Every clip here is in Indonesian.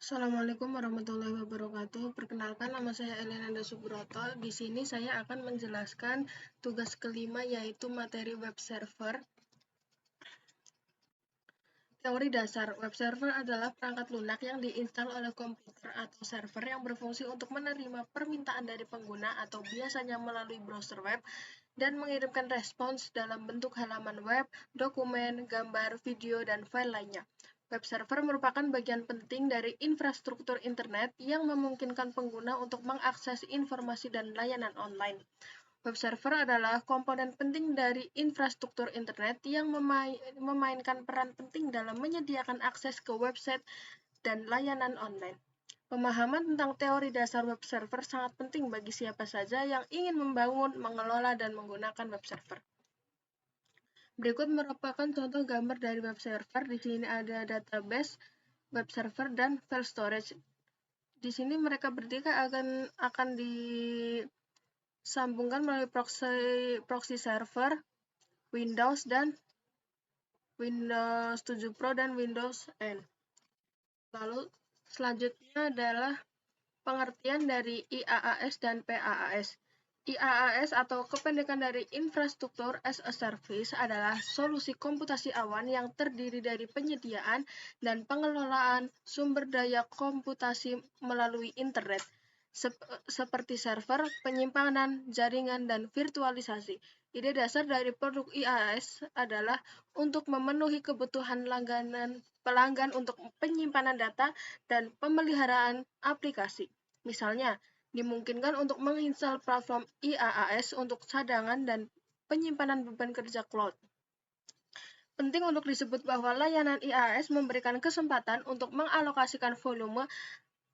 Assalamualaikum warahmatullahi wabarakatuh. Perkenalkan, nama saya Elenanda Subroto. Di sini saya akan menjelaskan tugas kelima, yaitu materi web server. Teori dasar web server adalah perangkat lunak yang diinstal oleh komputer atau server yang berfungsi untuk menerima permintaan dari pengguna atau biasanya melalui browser web dan mengirimkan respons dalam bentuk halaman web, dokumen, gambar, video, dan file lainnya. Web server merupakan bagian penting dari infrastruktur internet yang memungkinkan pengguna untuk mengakses informasi dan layanan online. Web server adalah komponen penting dari infrastruktur internet yang memainkan peran penting dalam menyediakan akses ke website dan layanan online. Pemahaman tentang teori dasar web server sangat penting bagi siapa saja yang ingin membangun, mengelola, dan menggunakan web server. Berikut merupakan contoh gambar dari web server. Di sini ada database, web server, dan file storage. Di sini mereka bertiga akan disambungkan melalui proxy server, Windows 7 Pro dan Windows N. Lalu selanjutnya adalah pengertian dari IaaS dan PaaS. IaaS atau kependekan dari Infrastructure as a Service adalah solusi komputasi awan yang terdiri dari penyediaan dan pengelolaan sumber daya komputasi melalui internet, seperti server, penyimpanan, jaringan, dan virtualisasi. Ide dasar dari produk IaaS adalah untuk memenuhi kebutuhan pelanggan untuk penyimpanan data dan pemeliharaan aplikasi. Misalnya, dimungkinkan untuk menginstal platform IaaS untuk cadangan dan penyimpanan beban kerja cloud. Penting untuk disebut bahwa layanan IaaS memberikan kesempatan untuk mengalokasikan volume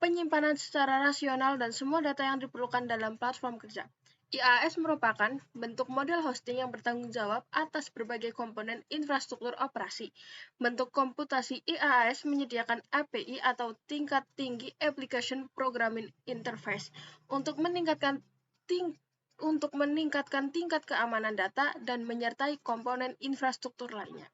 penyimpanan secara rasional dan semua data yang diperlukan dalam platform kerja. IaaS merupakan bentuk model hosting yang bertanggung jawab atas berbagai komponen infrastruktur operasi. Bentuk komputasi IaaS menyediakan API atau tingkat tinggi Application Programming Interface untuk meningkatkan tingkat keamanan data dan menyertai komponen infrastruktur lainnya.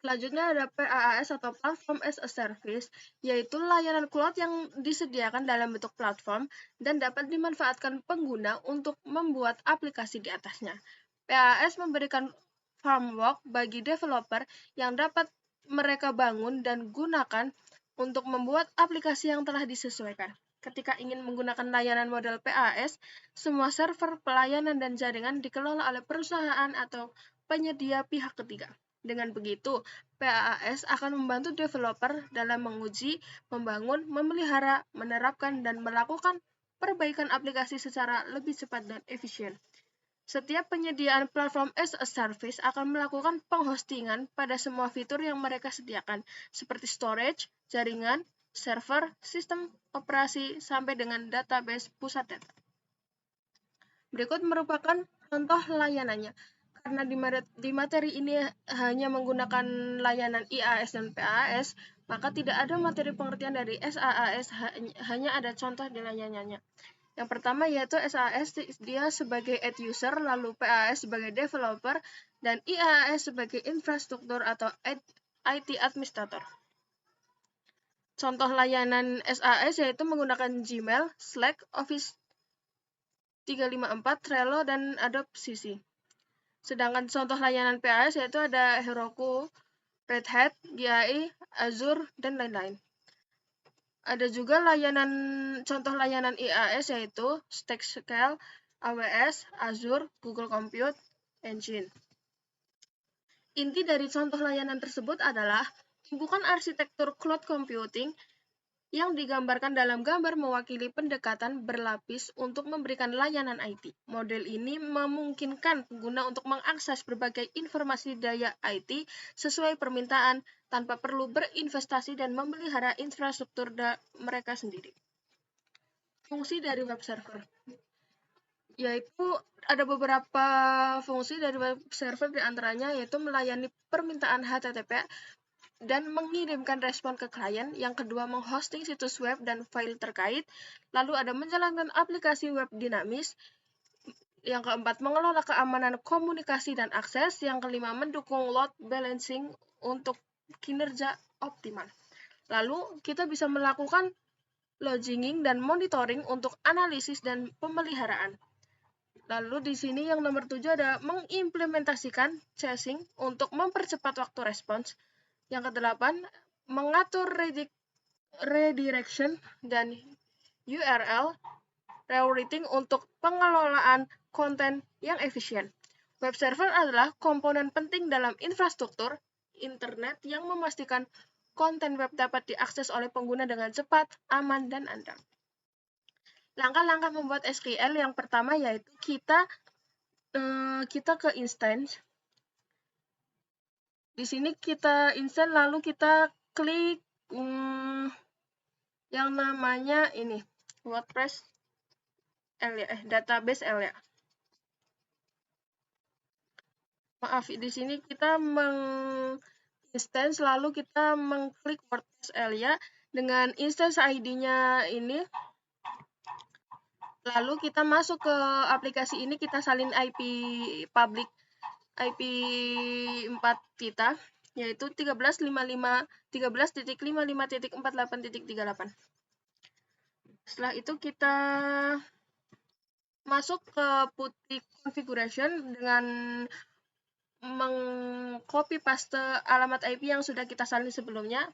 Selanjutnya ada PaaS atau Platform as a Service, yaitu layanan cloud yang disediakan dalam bentuk platform dan dapat dimanfaatkan pengguna untuk membuat aplikasi di atasnya. PaaS memberikan framework bagi developer yang dapat mereka bangun dan gunakan untuk membuat aplikasi yang telah disesuaikan. Ketika ingin menggunakan layanan model PaaS, semua server, pelayanan, dan jaringan dikelola oleh perusahaan atau penyedia pihak ketiga. Dengan begitu, PaaS akan membantu developer dalam menguji, membangun, memelihara, menerapkan, dan melakukan perbaikan aplikasi secara lebih cepat dan efisien. Setiap penyediaan platform as a service akan melakukan penghostingan pada semua fitur yang mereka sediakan, seperti storage, jaringan, server, sistem operasi, sampai dengan database pusat data. Berikut merupakan contoh layanannya. Karena di materi ini hanya menggunakan layanan IaaS dan PaaS, maka tidak ada materi pengertian dari SaaS, hanya ada contoh di layanannya. Yang pertama yaitu SaaS, dia sebagai end user, lalu PaaS sebagai developer, dan IaaS sebagai infrastruktur atau IT administrator. Contoh layanan SaaS yaitu menggunakan Gmail, Slack, Office 354, Trello, dan Adobe CC. Sedangkan contoh layanan PaaS yaitu ada Heroku, Red Hat, GAI, Azure, dan lain-lain. Ada juga contoh layanan IaaS yaitu StackScale, AWS, Azure, Google Compute Engine. Inti dari contoh layanan tersebut adalah tumpukan arsitektur cloud computing yang digambarkan dalam gambar mewakili pendekatan berlapis untuk memberikan layanan IT. Model ini memungkinkan pengguna untuk mengakses berbagai informasi daya IT sesuai permintaan tanpa perlu berinvestasi dan memelihara infrastruktur mereka sendiri. Fungsi dari web server yaitu ada beberapa fungsi dari web server, diantaranya yaitu melayani permintaan HTTP dan mengirimkan respon ke klien. Yang kedua, menghosting situs web dan file terkait. Lalu ada menjalankan aplikasi web dinamis. Yang keempat, mengelola keamanan komunikasi dan akses. Yang kelima, mendukung load balancing untuk kinerja optimal. Lalu kita bisa melakukan logging dan monitoring untuk analisis dan pemeliharaan. Lalu di sini yang nomor 7 ada mengimplementasikan chasing untuk mempercepat waktu respons. Yang ke-8, mengatur redirection dan URL rerouting untuk pengelolaan konten yang efisien. Web server adalah komponen penting dalam infrastruktur internet yang memastikan konten web dapat diakses oleh pengguna dengan cepat, aman, dan andal. Langkah-langkah membuat SQL yang pertama yaitu kita ke instance. Di sini kita instance lalu kita klik yang namanya ini WordPress database L ya. Maaf, di sini kita instance lalu kita mengklik WordPress L ya dengan instance ID-nya ini. Lalu kita masuk ke aplikasi ini, kita salin IP public IP 4 kita yaitu 13.55.48.38. Setelah itu kita masuk ke putih configuration dengan mengcopy paste alamat IP yang sudah kita salin sebelumnya.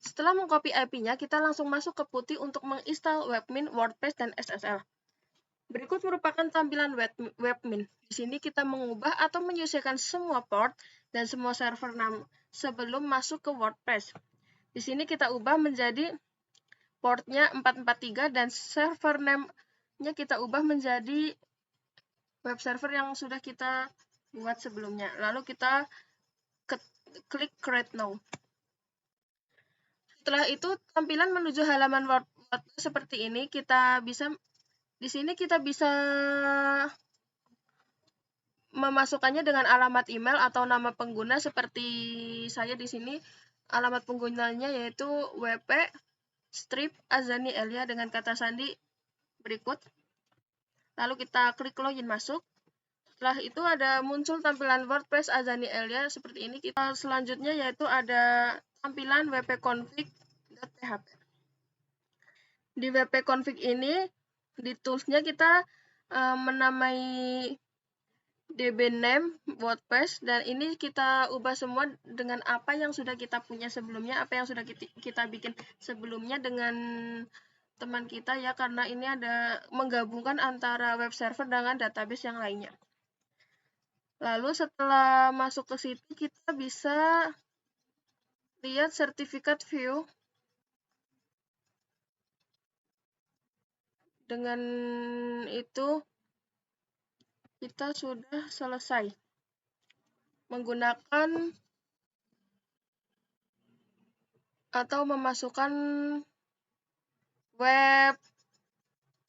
Setelah mengcopy IP-nya, kita langsung masuk ke putih untuk menginstal webmin, WordPress, dan SSL. Berikut merupakan tampilan webmin. Di sini kita mengubah atau menyesuaikan semua port dan semua server name sebelum masuk ke WordPress. Di sini kita ubah menjadi portnya 443 dan server name-nya kita ubah menjadi web server yang sudah kita buat sebelumnya. Lalu kita klik Create Now. Setelah itu tampilan menuju halaman WordPress seperti ini. Di sini kita bisa memasukkannya dengan alamat email atau nama pengguna seperti saya di sini. Alamat penggunanya yaitu wp_azani_elia dengan kata sandi berikut. Lalu kita klik login masuk. Setelah itu ada muncul tampilan WordPress Azani Elia seperti ini. Kita selanjutnya yaitu ada tampilan wp-config.php. Di wp-config ini di toolsnya kita menamai db name WordPress dan ini kita ubah semua dengan apa yang sudah kita punya sebelumnya, apa yang sudah kita bikin sebelumnya dengan teman kita ya, karena ini ada menggabungkan antara web server dengan database yang lainnya. Lalu setelah masuk ke situ kita bisa lihat sertifikat view. Dengan itu kita sudah selesai menggunakan atau memasukkan web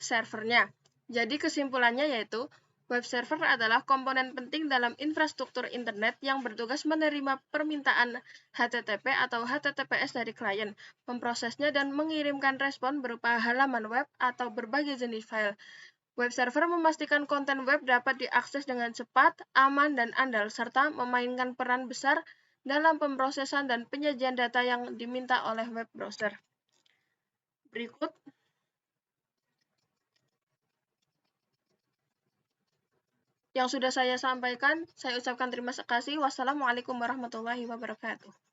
servernya. Jadi kesimpulannya yaitu web server adalah komponen penting dalam infrastruktur internet yang bertugas menerima permintaan HTTP atau HTTPS dari klien, memprosesnya dan mengirimkan respon berupa halaman web atau berbagai jenis file. Web server memastikan konten web dapat diakses dengan cepat, aman, dan andal, serta memainkan peran besar dalam pemrosesan dan penyajian data yang diminta oleh web browser. Berikut yang sudah saya sampaikan, saya ucapkan terima kasih. Wassalamualaikum warahmatullahi wabarakatuh.